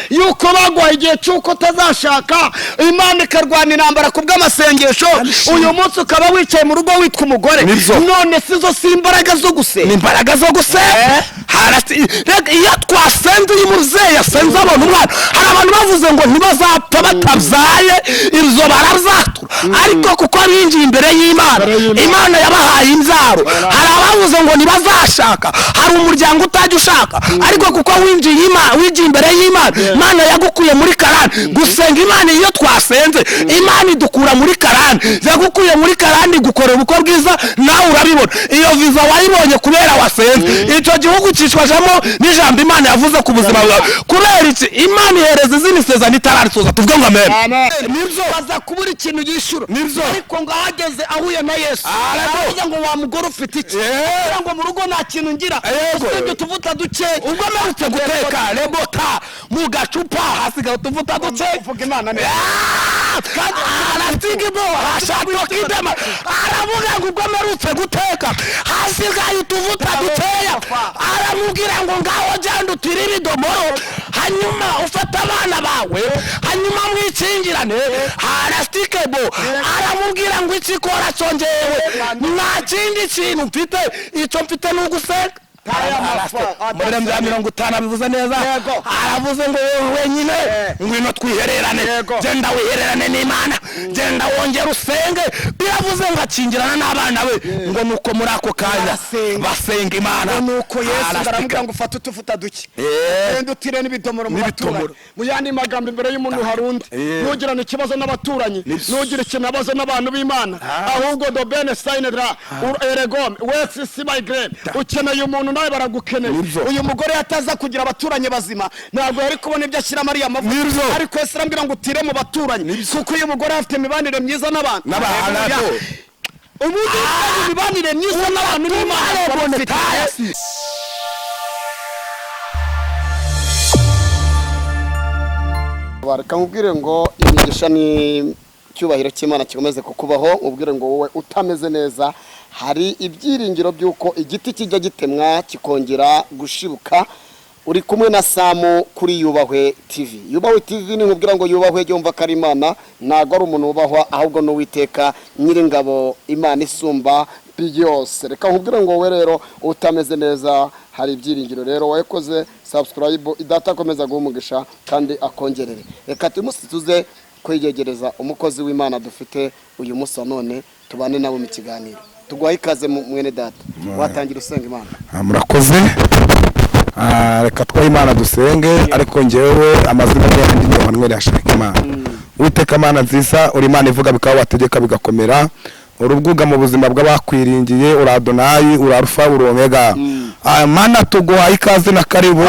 yuko bagwaye igihe cy'uko utazashaka Imana ikarwana intambara ku bw'amasengesho uyu munsi ukaba wicaye mu rugo witwa umugore none sizo si imbaraga zo gusenga imbaraga zo gusenga iyo twasenze uyu muzehe yasenze abona umwana hari abantu bavuze ngo ntibazapfa batabyaye izo barazatura ariko kuko binjiye imbere y'Imana Imana yabahaye imbyaro hari abavuze ngo ntibazashaka hari umuryango utajya ushaka ariko kuko winjiye imbere y'Imana Imana yagukuye muri Karani gusenga Imana iyo twasenze Imana idukura muri Karani yagukuye muri Karani gukora ubukwe bwiza nawe urabibona iyo viza wayibonye kubera wasenze icyo gihugu cishwajamo n'ijambo Imana yavuze ku buzima bwawe kubera iki Imana ihereza izindi sezerano itararisoza tuvuge ngo amen nibyo baza kubura ikintu yishura ariko ngo ahageze ahuye na Yesu aravuga ngo wa mugore ufite iki ngo mu rugo nta kintu ngira usibye tuvuta duke ubwo mperutse guteka rebota mu gacupa hasigaye utuvuta duke uvuga Imana neza kandi aratigimo ashaka kidema aravuga ngo ubwo mperutse guteka hasigaye utuvuta dukeya aramubwira ngo ngaho janda utire ibidomoro hanyuma ufata abana bawe hanyuma mwikingirane harastikebo aramubwira ngo ikikora cyongewe nta kindi kintu mfite icyo mfite ni ugusenga muri 50 bivuze neza aravuze ngo wenyine ngwino twihererane genda wihererane n'Imana genda wongera usenge biravuze ngo akingirana n'abana we ngo nuko muri ako kanya basenga Imana nuko Yesu aravuga ngo ufate utuvuta duke genda utire n'ibidomoro mu baturanyi mu yandi magambo imbere y'umuntu harundi ntugirane ikibazo n'abaturanyi ntugire ikibazo n'abantu b'Imana ahubwo do bene sainedra eregome wese si my grade ukeneye umuntu nawe baragukeneye uyu mugore yataza kugira abaturanyi bazima ntabwo yari kubona ibyo ashyira Mariya mavuta ariko Yesu arambwira ngo utire mu baturanyi kuko uyu mugore afite imibanire myiza n'abantu umuntu ufite imibanire myiza n'abantu n'Imana bareka nkubwire ngo imigisha ni cyubahiro cy'Imana kikomeze kukubaho ubwire ngo wowe utameze neza hari ibyiringiro byuko igiti kijya gitemwa kikongera gushibuka uri kumwe na Samu kuri Yubahwe TV. Yubahwe TV ni nkubwira ngo yubahwe yumva ko ari Imana ntago ari umuntu ubahwa ahubwo n'Uwiteka Nyiringabo Imana isumba byose. Reka nkubwire ngo wowe rero utameze neza hari ibyiringiro rero wakoze subscribe idata komeza guhumugisha kandi akongerere. Reka tumusituze kwigegereza umukozi w'Imana dufite uyu munsi none tubane nabo mu kiganiro. Tugwaye ikaze mwene data watangira usenga Imana. Murakoze reka twa Imana dusenge ariko ngewe amazina y'andi ni Emmanuel ashaka Imana. Uwiteka Imana nziza uri Imana ivuga bikaba wategeka bigakomera urubwuga mu buzima bw'abakwiringiye uri Adonai uri Alpha uri Omega. Mana tuguha ikaze na karibu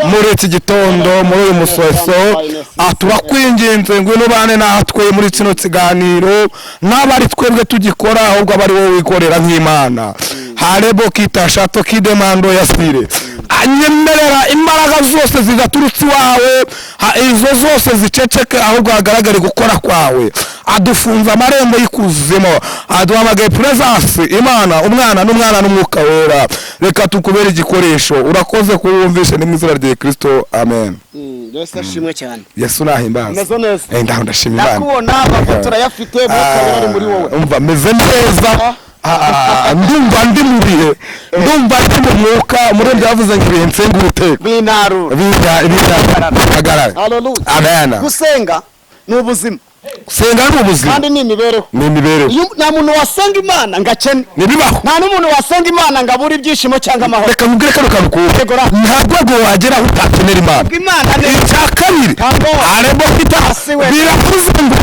muri iki gitondo muri uyu musoso turakwinginze ngwino bane natwe muri kino kiganiro n'abari twebwe tugikora ahubwo abari wowe wikorera nk'Imana harebo kitashato kidemando yasire anyemerera imbaraga zose zigaturutse iwawe izo zose ziceceke ahubwo hagaragare gukora kwawe adufunza amarembo y'ikuzimo aduhamagaye presence Imana umwana n'umwana n'umwuka wera reka tukubera igikoresho urakoze kuwumvisha ni mwizina rya Kristo amen. Yesu ashimwe cyane. Yesu nahimbaza. Meze neza. Ndaho ndashima Imana. Nakubona abafotora yafite mwuka muri wowe. Umva meze neza. Ndumva ndi mubihe ndumva ndi mu mwuka umurembe yavuze ngo ibinsenga uruteko binaru bigarara. Hallelujah. Amen. Gusenga ni ubuzima. Gusenga ni ubuzima kandi ni imibereho. Ni imibereho. Nta muntu wasenga Imana ngakene. Nibibaho. Nta n'umuntu wasenga Imana ngabura ibyishimo cyangwa amahoro. Reka mubwire kano kanukura ntabwo wagera aho utakenera Imana. Icyakabiri arebo kitasiwe biravuze ngo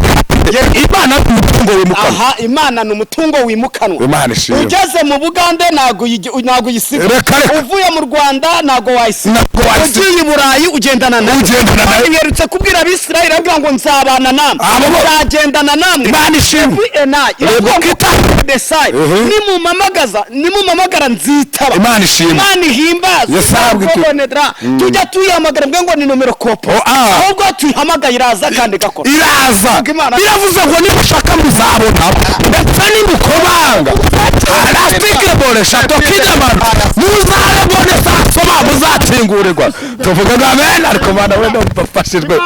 Imana ni umutungo wimukanwa. Aha Imana ni umutungo wimukanwa. Imana ishimwe. Ugeze mu Bugande nago yisiga. Uvuye mu Rwanda nago wayisiga. Ugiye i Burayi ugendana nawe. Yerutse kubwira Abisirayeli avuga ngo nzabana namwe. Nzagendana namwe. Imana ishimwe. Nimumamagara nzitaba. Imana ishimwe. Imana ihimbaza. Tujya tuyihamagara ngo ni nomero kopo. Ahubwo tuyihamagaye iraza kandi gakora. Iraza. Biravuze biravuze ngo nimushaka muzabona ndetse nimukobanga arastikebore shato kijamana muzabone sasoma muzakingurirwa tuvuga ngo amen ariko bana we ndafashijwe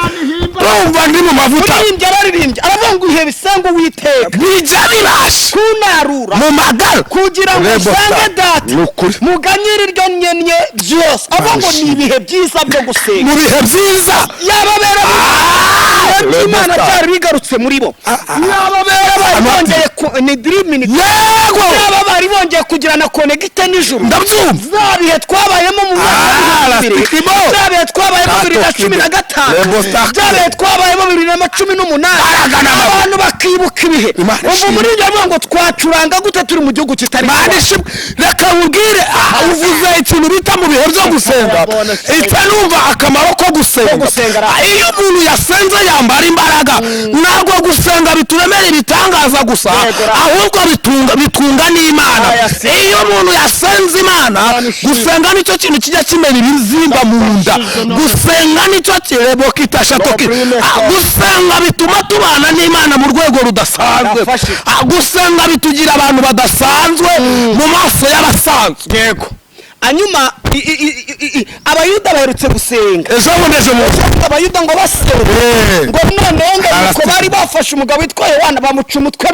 ndumva ndi mu mavuta araririmbye aravuga ngo ihe bisango witeka bijya bibasha kunarura mu magara kugira ngo usange data muganyire iryo nyenye byose avuga ngo ni ibihe byiza byo gusenga mu bihe byiza yababera Imana cyari bigarutse muri bo yababera bari bongeye ni dreaming yego bari bongeye kugirana connect n'ijuru ndabyumva zabihe twabayemo mu myaka zabihe twabayemo 2015 zabihe twabayemo 2018 abantu bakibuka ibihe ubu muri ibyo ngo twacuranga gute turi mu gihugu kitari reka ubwire uvuze ikintu bita mu bihe byo gusenga ita numva akamaro ko gusenga iyo umuntu yasenze yambara imbaraga ntabwo gusenga bituremera ibitangaza gusa ahubwo bitunga n'Imana iyo umuntu yasenze Imana gusenga nicyo kintu kijya kimera ibizimba mu nda gusenga nicyo kirebo kitashatoko gusenga bituma tubana n'Imana mu rwego rudasanzwe gusenga bitugira abantu badasanzwe mu maso y'abasanzwe yego anyuma abayuda baherutse gusenga ejo buneje mu abayuda ngo basenga ngo none ngo bari bafashe umugabo witwa Yohana bamuca umutwe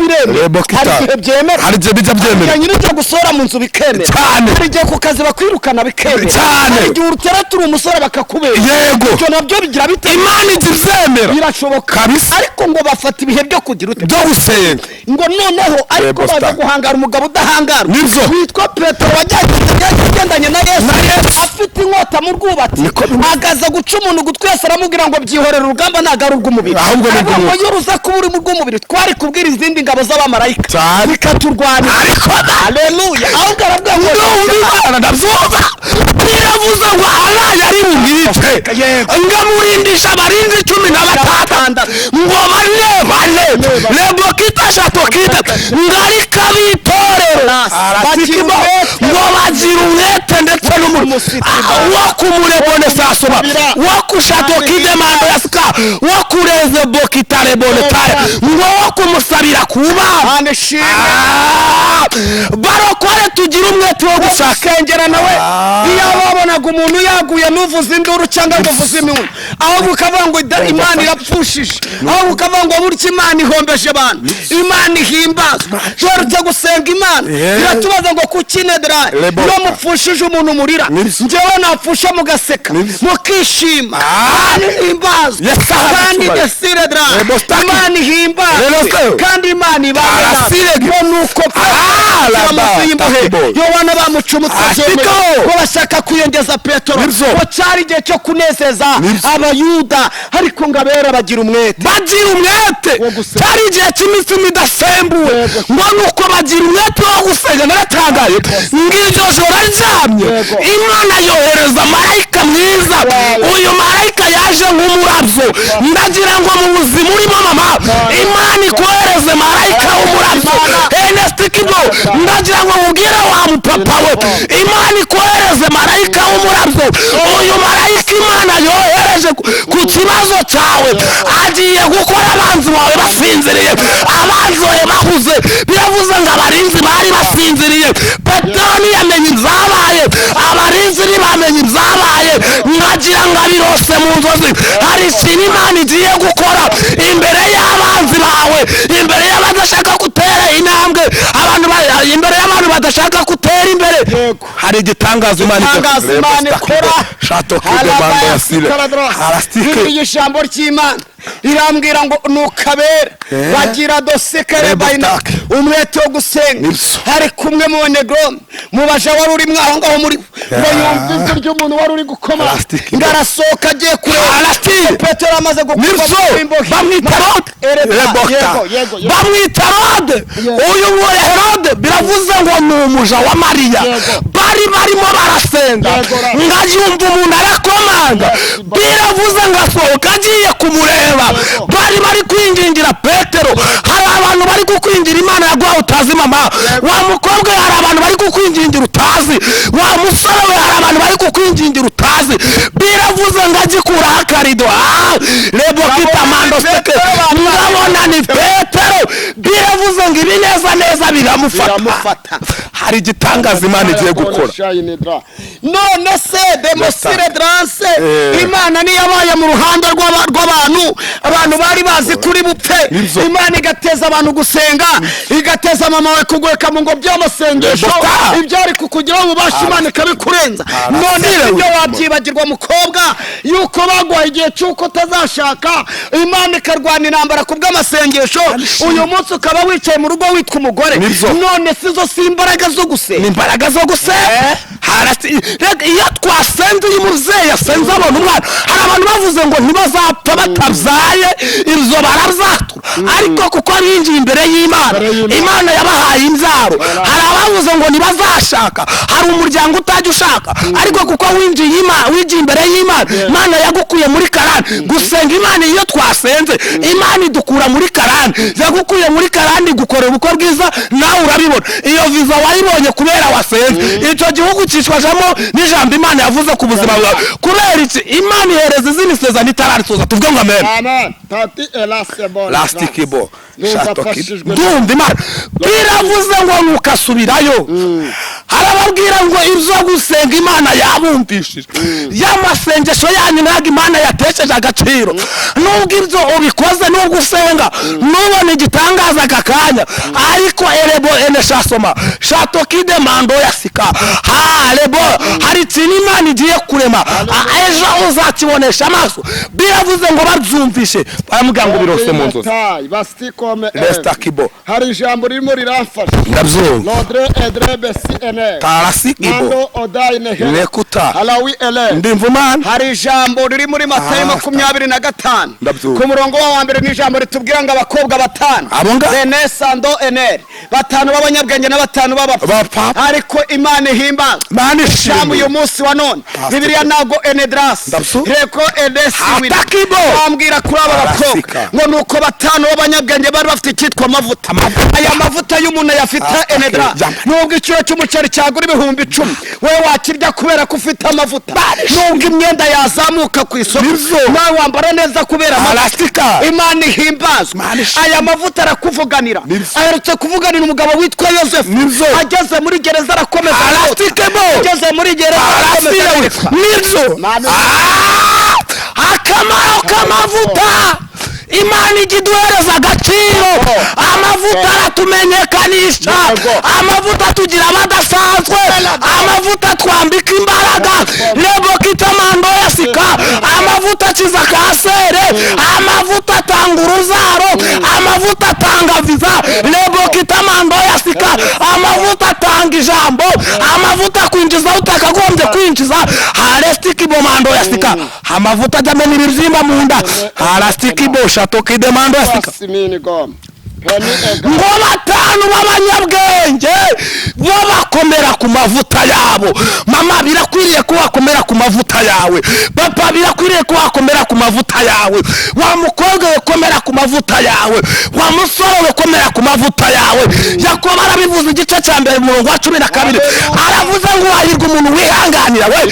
biremera hari igihe bijya byemera nyine cyo gusohora mu nzu bikemera hari igihe ku kazi bakwirukana bikemera hari igihe urutera turi umusore bakakubera yego icyo nabyo bigira bite Imana ibyemera birashoboka kabisa ariko ngo bafata ibihe byo kugira ute byo gusenga ngo noneho ariko baza guhangara umugabo udahangara witwa Petero wagendanye na Yesu afite inkota mu rwubatsi agaza guca umuntu gutwesa aramubwira ngo byihorera urugamba ntago ari urw'umubiri ahubwo ngo yuruza kuba uri mu rw'umubiri twari kubwira izindi ngabo z'abamarayika bikaturwanya ariko haleluya ahubwo aravuga ngo Imana ndabyumva biravuze ngo Allah yari bumwice ngamurindisha abarinzi 16 ngo bane lebo kitashatokita ngari kabitorera batikimo ngo bagira umwete ndetse wo kumurebone sasoma wo kushatokide mando yasika wo kureze bokitare bonetare ngo wo kumusabira kuba barokore tugira umwete wo gusakengera nawe iyo babonaga umuntu yaguye nuvuza induru cyangwa nuvuza impundu aho ukavuga ngo Imana irapfushije aho ukavuga ngo burya Imana ihombeje abantu Imana ihimbazwa jorutse gusenga Imana iratubaza ngo kukinedra iyo mupfushije umuntu murira njyewe napfusha mugaseka mukishima ihimbazwa kandi desiredra Imana ihimbazwa kandi Imana ibana ngo nuko Yohana bamuca umutwe ngo bashaka kwiyongeza Petero ngo cyari igihe cyo kunezeza abayuda ariko ngo abera bagira umwete cyari igihe cy'iminsi idasembuwe ngo nuko bagira umwete wo gusenga naratangaye ngiryo joro aryamye Imana yohereza marayika mwiza uyu marayika yaje nk'umurabyo ndagira ngo mu buzima urimo mama Imana ikohereze marayika w'umurabyo Ernestikibo ndagira ngo mubwire wa mupapa we Imana ikohereze marayika w'umurabyo uyu marayika Imana yohereje ku kibazo cyawe agiye gukora abanzi bawe basinziriye abanzi bawe bahuze biravuze ngo abarinzi bari basinziriye Petero yamenye ibyabaye abarinzi ntibamenye ibyabaye nkagira ngo abirose mu nzozi hari ikintu Imana igiye gukora imbere y'abanzi bawe imbere y'abadashaka gutera intambwe imbere y'abantu badashaka gutera imbere hari igitangazo Imana ikora shatokide mando yasire harastike ijambo ry'Imana irambwira ngo nukabera bagira dosekere bayina umwete wo gusenga hari kumwe mu nego mubaja wari uri mwaho ngaho muri ngo yumvise ry'umuntu wari uri gukoma ngarasoka agiye kureba Petero amaze gukoma bamwita Herode uyu Herode biravuze ngo ni umuja wa Mariya bari barimo barasenga ngajyumva umuntu arakomanga biravuze ngo asohoka agiye kumureba bari kwingingira Petero hari abantu bari kukwingira Imana yaguha utazi mama wa mukobwa hari abantu bari kukwingingira utazi wa musore we hari abantu bari kukwingingira utazi biravuze ngo agikura akarido lebo kita mando seke ngabona ni biravuze ngo ibi neza biramufata hari igitangaza Imana igiye gukora. None se demosire dranse Imana niyo yabaye mu ruhande rw'abantu bari bazi kuri bupfe. Imana igateza abantu gusenga, igateza mama we kugweka mu ngo by'amasengesho, ibyari kukugira ngo ubashe Imana ikabikurenza. None ibyo wabyibagirwa mukobwa yuko bagwaye igihe cy'uko utazashaka, Imana ikarwana intambara ku bw'amasengesho, uyu munsi ukaba wicaye mu rugo witwa umugore. None sizo si imbaraga zo gusenga, ni imbaraga zo gusenga. Iyo twasenze uyu muzehe yasenze abona umwana, hari abantu bavuze ngo ntibazapfa batabyaye, izo barazatura, ariko kuko binjiye imbere y'Imana, Imana yabahaye imbyaro. Hari abavuze ngo ntibazashaka, hari umuryango utajya ushaka, ariko kuko winjiye imbere y'Imana, Imana yagukuye muri karani. Gusenga Imana, iyo twasenze Imana idukura muri karani, yagukuye muri karani igukora ubukwe bwiza, nawe urabibona. Iyo viza wayibonye kubera wasenze, icyo gihugu cyishwajemo n'ijambo Imana yavuze ku buzima bwawe. Kubera iki Imana ihereza izindi sezerano itararisoza, tuvuge ngo amen. Amen. Tati elasebo Lastikibo ndumva Imana biravuze ngo nukasubirayo. Harababwira ngo ibyo gusenga Imana yabumvishije, y'amasengesho yanyu ntabwo Imana yatesheje agaciro. Nubwo ibyo ubikoze nubwo usenga nubona igitangaza aka kanya, ariko erebo eneshasoma shatokide mando yasika harebo hari ikintu Imana igiye kurema, ejo uzakibonesha amaso. Biravuze ngo babyumvishe baramubwira ngo birose mu nzozi. Restakibo hari ijambo ririmo riramfasha, ndabyumva. Lodre edrebe CNL Tarasikibo nekuta halawi ele ndimva Imana. Hari ijambo riri muri Matayo 25 ku murongo wa mbere, n'ijambo ritubwira ngo abakobwa 5 Renesando Ener 5 b'abanyabwenge na 5 b'abapfa, ariko Imana ihimbaza. Ijambo uyu munsi wa none Bibiliya ntago Enedras reko edesi Atakibo bambwira kuri aba bakobwa ngo nuko 5 b'abanyabwenge bari bafite icyitwa amavuta. Aya mavuta y'umuntu yafite Enedras, nubwo ikiro cy'umuceri cyagura 10,000 wewe wakirya kubera ko ufite amavuta. Nubwo imyenda yazamuka ku isoko nawe wambara neza kubera amavuta. Imana ihimbazwa. Aya mavuta arakuvuganira, aherutse kuvuganira umugabo witwa Yosefu, ageze muri gereza arakomeza, ageze muri gereza arakomeza nizo akamaro k'amavuta. Imana igiduhereza agaciro, amavuta aratumenyekanisha, amavuta tugira abadasanzwe, amavuta twambika imbaraga. Lebo kitamando yasika, amavuta akiza kansere, amavuta atanga uruzaro, amavuta atanga viza. Lebo kitamando yasika, amavuta atanga ijambo, amavuta kwinjiza utakagombye kwinjiza. Harestikibo mando yasika, amavuta ajyamo ibibyimba mu nda. Harestikibo shatokide mando yasika ngo 5 b'abanyabwenge bo bakomera ku mavuta yabo. Mama birakwiriye ko wakomera ku mavuta yawe, papa birakwiriye ko wakomera ku mavuta yawe, wa mukobwa wekomera ku mavuta yawe, wa musore wekomera ku mavuta yawe. Yakobo arabivuze igice cya mbere mu 12 aravuze ngo wahirwa umuntu wihanganira we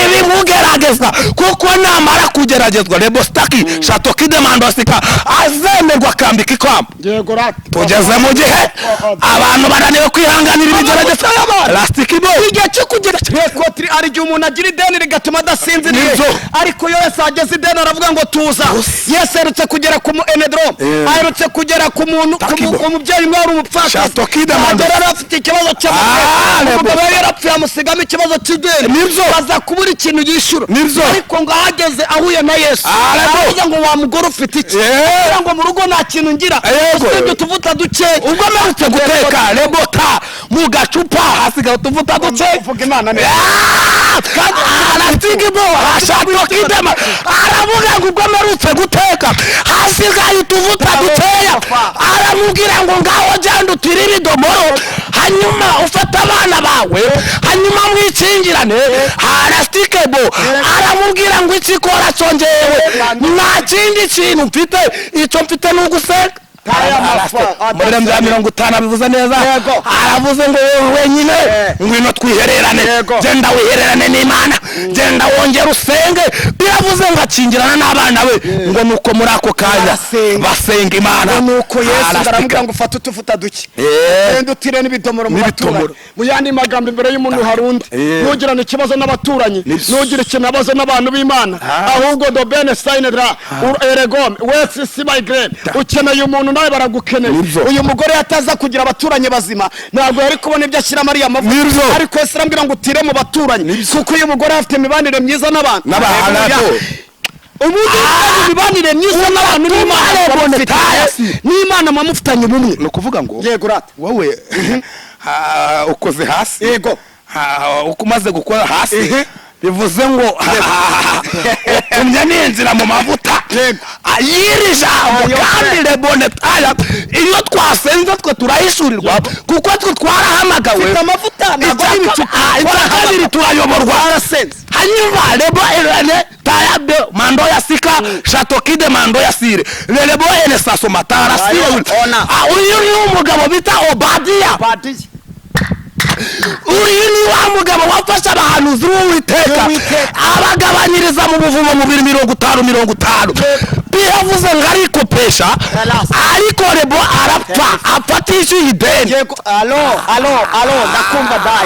ibi mugeragezwa, kuko namara kugeragezwa lebostaki shatokide mando yasika azemerwa kambika ikamba. Tugeze mu gihe abantu bananiwe kwihanganira ibigerageza. Lastikibo igihe cyo kugira kotri ari gihe umuntu agira ideni rigatuma adasinzira, ariko yo yose ageze ideni aravuga ngo tuza. Yesu erutse kugera ku Enedrom, aherutse kugera ku muntu umubyeyi mwari umupfakazi, agera afite ikibazo cy'amagara, yarapfuye amusigamo ikibazo cy'ideni, baza kubura ikintu yishyura, ariko ngo ahageze ahuye na Yesu aravuga ngo wa mugore ufite iki, ngo mu rugo nta kintu ngira tuvuta duke. Ubwo merutse guteka lebota mu gacupa hasigaye tuvuta duke. Uvuga Imana neza kandi aratigibo ashatokidema aravuga ngo ubwo merutse guteka hasigaye tuvuta dukeya. Aramubwira ngo ngaho jyanda utire ibidomoro, hanyuma ufata abana bawe, hanyuma mwikingirane. Arastikebo aramubwira ngo ikikora cyongewe, nta kindi kintu mfite, icyo mfite n'ugusenga. muri bya 50 abivuze neza aravuze ngo wowe wenyine ngwino twihererane genda wihererane n'Imana genda wongera usenge biravuze ngo akingirana n'abana be ngo nuko muri ako kanya basenga Imana nuko Yesu ndaramubwira ngo ufate utuvuta duke genda utire n'ibidomoro mu baturanyi mu yandi magambo imbere y'umuntu harundi ntugirane ikibazo n'abaturanyi ntugire ikibazo n'abantu b'Imana ahubwo do bene sainedra eregome wese si migraine ukeneye umuntu nawe baragukeneye uyu mugore yataza kugira abaturanyi bazima ntabwo yari kubona ibyo ashyira Mariya amavuta ariko Yesu arambwira ngo utire mu baturanyi kuko uyu mugore afite imibanire myiza n'abantu umuntu imibanire myiza n'abantu n'Imana mamufitanye ubumwe no kuvuga ngo yego rata wowe ukoze hasi yego ukumaze gukora hasi bivuze ngo utumye ninzira mu mavuta ayirija kandi rebone taya iyo twasenze twe turahishurirwa kuko twe twarahamagawe fita amavuta ntabwo ari ibicupa kabiri turayoborwa hanyuma rebo erane taya de mando ya sika shatokide mando ya sire rebo ene saso matara sire uyu ni umugabo bita Obadiya uyu ni wa mugabo wafasha abahanuzi b'Uwiteka abagabanyiriza mu buvumo mu 50 biravuze ngo arikopesha ariko rebo arapfa afatisha ideni yego alo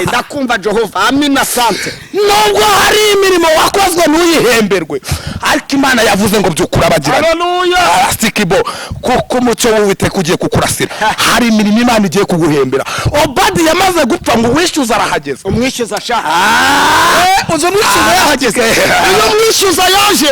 ndakumva Jehova amina sante nubwo hari imirimo wakozwe n'uyihemberwe ariko Imana yavuze ngo byukura bagirana haleluya asikibo kuko umucyo w'Uwiteka ugiye kukurasira hari imirimo Imana igiye kuguhembera Obadi yamaze gupfa ngo wishyuza arahageze umwishyuza sha uzo mwishyuza yahageze iyo mwishyuza yaje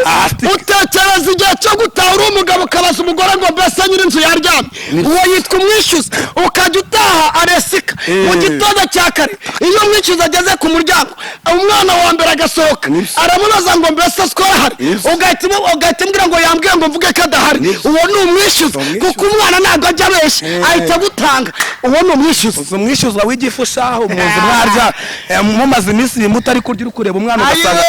utekereza igihe cyo gutaha uri umugabo ukabaza umugore ngo mbese nyiri inzu yaryamye uwo yitwa umwishyuza ukajya utaha aresika mu gitondo cya kare iyo umwishyuza ageze ku muryango umwana wa mbere agasohoka aramubaza ngo mbese twarahari ugahita mbwira ngo yambwiye ngo mvuge ko adahari uwo ni umwishyuza kuko umwana ntabwo ajya abeshya ahita agutanga uwo ni umwishyuza w'igifu shaho umuzi mwarya mumaze iminsi mutari kurya uri kureba umwana ugasanga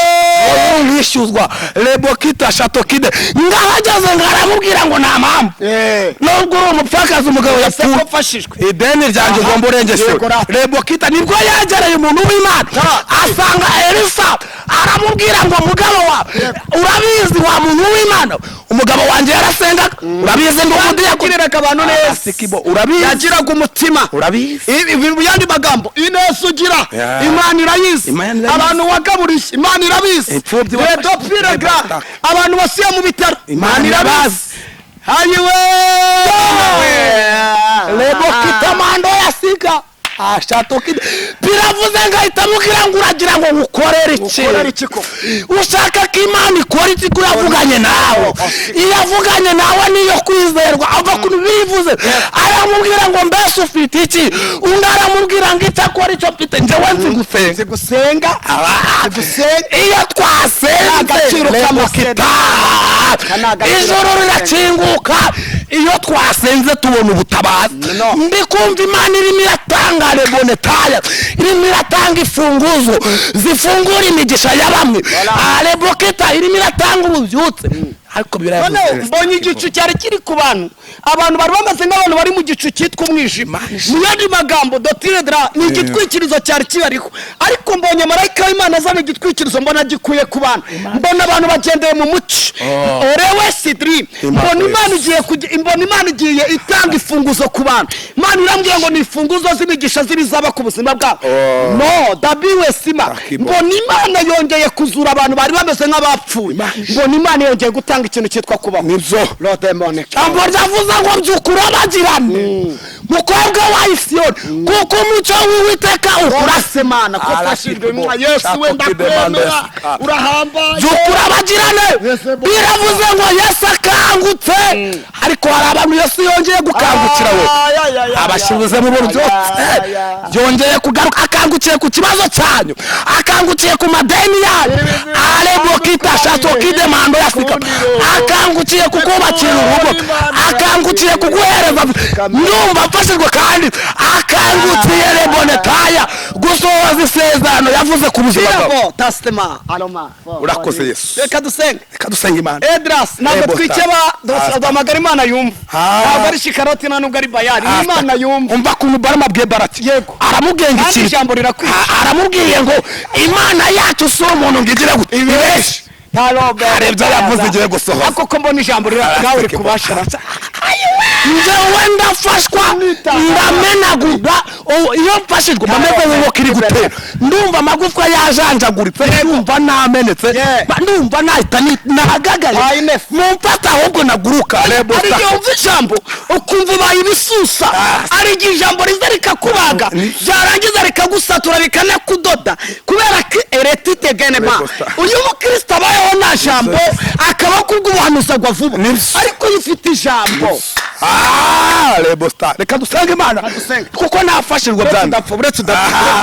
umwishyuzwa rebo kita shatokide ngahageze ngaramubwira ngo nta mpamvu nubwo uri umupfakazi umugabo yapfashijwe ideni ryanjye ugomba urengesewe rebo kita nibwo yagereye umuntu w'Imana asanga Elisa aramubwira ngo mugabo wa urabizi wa muntu w'Imana umugabo wanjye yarasengaga urabizi ngo udiyakiriraga abantu neza yagiraga umutima urabizi yandi magambo ineza ugira Imana irayizi abantu wagaburiye Imana irabizi redo piregra abantu basiye mu bitaro Imana irabazi hayiwe rebo kitamando yasika ashatokide biravuze ngo itamukira ngo uragira ngo ngukorere iki ushaka ko Imana ikora iki kuravuganye nawe iyavuganye nawe niyo kwizerwa ava ku bivuze aramubwira ngo mbese ufite iki undi aramubwira ngo itakora icyo mfite njyewe nzi gusenga iyo twasenze agaciro k'amaseda ijoro rirakinguka iyo twasenze tubona ubutabazi ndi kumva Imana irimo iratanga rebonetaya irimo iratanga ifunguzo zifungura imigisha ya bamwe areboketa irimo iratanga ububyutse ariko biravuze mbonye igicu cyari kiri ku bantu bari bamaze nk'abantu bari mu gicu cyitwa umwijima mu yandi magambo dotiredra ni igitwikirizo cyari kibariho ariko mbonye marayika w'Imana azana igitwikirizo mbona gikuye ku bantu mbona abantu bagendeye mu muci orewe sidri mbona Imana igiye itanga ifunguzo ku bantu Imana irambwira ngo ni ifunguzo z'imigisha zibizaba ku buzima bwabo no dabiwe sima mbona Imana yongeye kuzura abantu bari bameze nk'abapfuye mbona Imana yongeye gutanga ikintu cyitwa kubaho nibyo rodemone cyangwa ryavuze ngo byukura bagirane mukobwa wa Isiyoni kuko umucyo w'Uwiteka ukurase Imana ko fashijwe mwa Yesu wenda kwemera urahambaye byukura bagirane biravuze ngo Yesu akangutse ariko hari abantu Yesu yongeye gukangukira we abashibuze mu buryo yongeye kugaruka akangukiye ku kibazo cyanyu akangukiye ku madeni yanyu arebo kita shatokide mando yasika akangukiye kukubakira urugo akangukiye kuguhereza ndumva mfashijwe kandi akangukiye rebonetaya gusohoza isezerano yavuze ku buzima bwawe. Kirabo tastema aroma. Urakoze Yesu. Reka dusenge. Reka dusenge Imana. Edras ntabwo twikeba duhamagara Imana yumva. Ntabwo ari shikaroti ntabwo ari bayari. Imana yumva. Umva kuntu Balamu abwiye Baraki. Yego. Aramubwenga iki? Ijambo rirakwiye. Aramubwiye ngo Imana yacu si umuntu ngigira gute. Ibeshe. Arebye yavuze igiye gusohoza. Ako ko mbona ijambo rirawe rikubasha. Njyewe ndafashwa ndamenagurwa iyo mfashijwe mbameze nk'uko kiri gutera ndumva amagufwa yajanjaguritse ndumva namenetse ndumva nahita nahagagaye mumfata ahubwo naguruka ari igihe wumva ijambo ukumva ubaye ibisusa ari igihe ijambo riza rikakubaga byarangiza rikagusatura rikanakudoda kubera ko eretite genema uyu mukristo abayeho nta jambo akaba kubw'ubuhanuzi agwa vuba ariko iyo ufite ijambo Lebosta reka dusenge Imana kuko nafashirwa byane uretse udapfa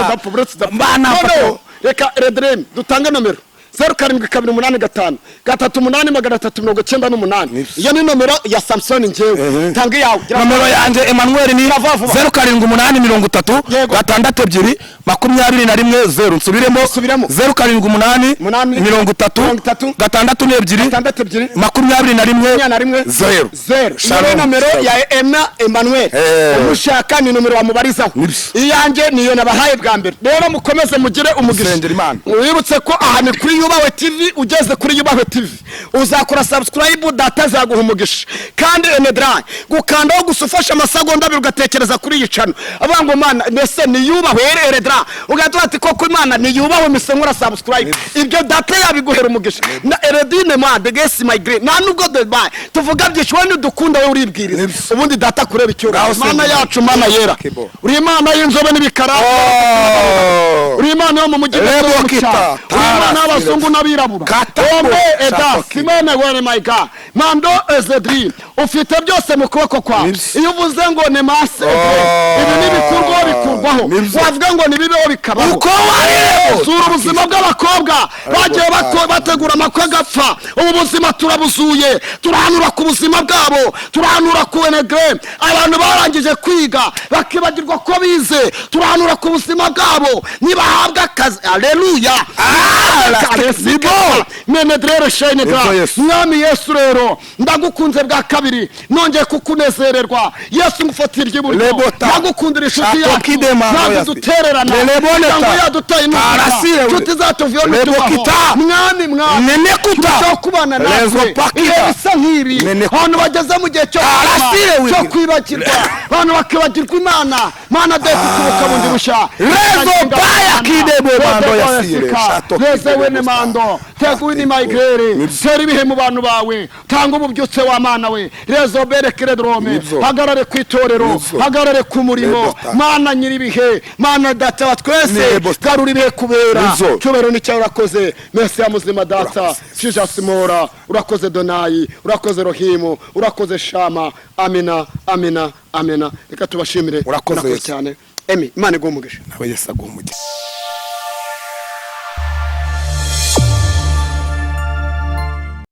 reka redrem dutange nomero 0728538398 iyo ni nomero ya Samson njewe tange yawe nomero yanjye Emmanuel ni 07786220 nsubiremo 07786220 Shalom nomero ya Emmanuel umushaka ni nomero wamubarizaho iyanjye niyo nabahaye bwa mbere rero mukomeze mugire umugisha wibutse ko aha ni kuri Yubawe TV ugeze kuri Yubawe TV uzakora subscribe data zaguha umugisha kandi Enedra gukandaho gusufasha amasegonda abiri ugatekereza kuri iyi channel abango Mana mbese ni Yubawe Enedra ugatwa ati koko Imana ni Yubawe misengura subscribe ibyo data yabiguhera umugisha na Eredine ma the guest my great na nubwo the buy tuvuga byishwe n'udukunda we uribwiriza ubundi data kureba icyo Mana yacu Mana yera uri Imana y'inzobe n'ibikara uri Imana yo mu mujyi uri Imana y'abazungu n'abirabura ombe eda Simone wene my God mando ezedri ufite byose mu kuboko kwawe iyo uvuze ngo ne mase ibi bikurwaho wavuga ngo nibibeho bikabaho uko warebo sura ubuzima bw'abakobwa bagiye bategura amakwe gapfa ubu buzima turabuzuye turahanura ku buzima bwabo turahanura ku Enegre abantu barangije kwiga bakibagirwa ko bize turahanura ku buzima bwabo nibahabwa akazi haleluya Menedrero shene dra mwami Yesu rero ndagukunze bwa kabiri nongeye kukunezererwa Yesu ngufatira igiburyo ndagukundira inshuti yacu nadutererana ngo yadutaye intumwa inshuti zatuvuye mu tubaho mwami cyo kubana natwe iyo bisa nk'ibi abantu bageze mu gihe cyo kwibagirwa abantu bakibagirwa Imana Mana dete tubuka bundi busha rezo baya kidebo mando yasire reze wene mando teguini maigrere teri bihe mu bantu bawe tanga ububyutse wa Mana we rezo berekere drome hagarare kwitorero hagarare ku murimo Mana nyiri bihe Mana data wa twese garuri bihe kubera cyubero ni cyawe urakoze mesi ya muzima data Simora urakoze Donayi urakoze Rohimu urakoze Shama amina amina amina reka tubashimire urakoze cyane Emi Imana igumugisha nawe Yesu agumugisha.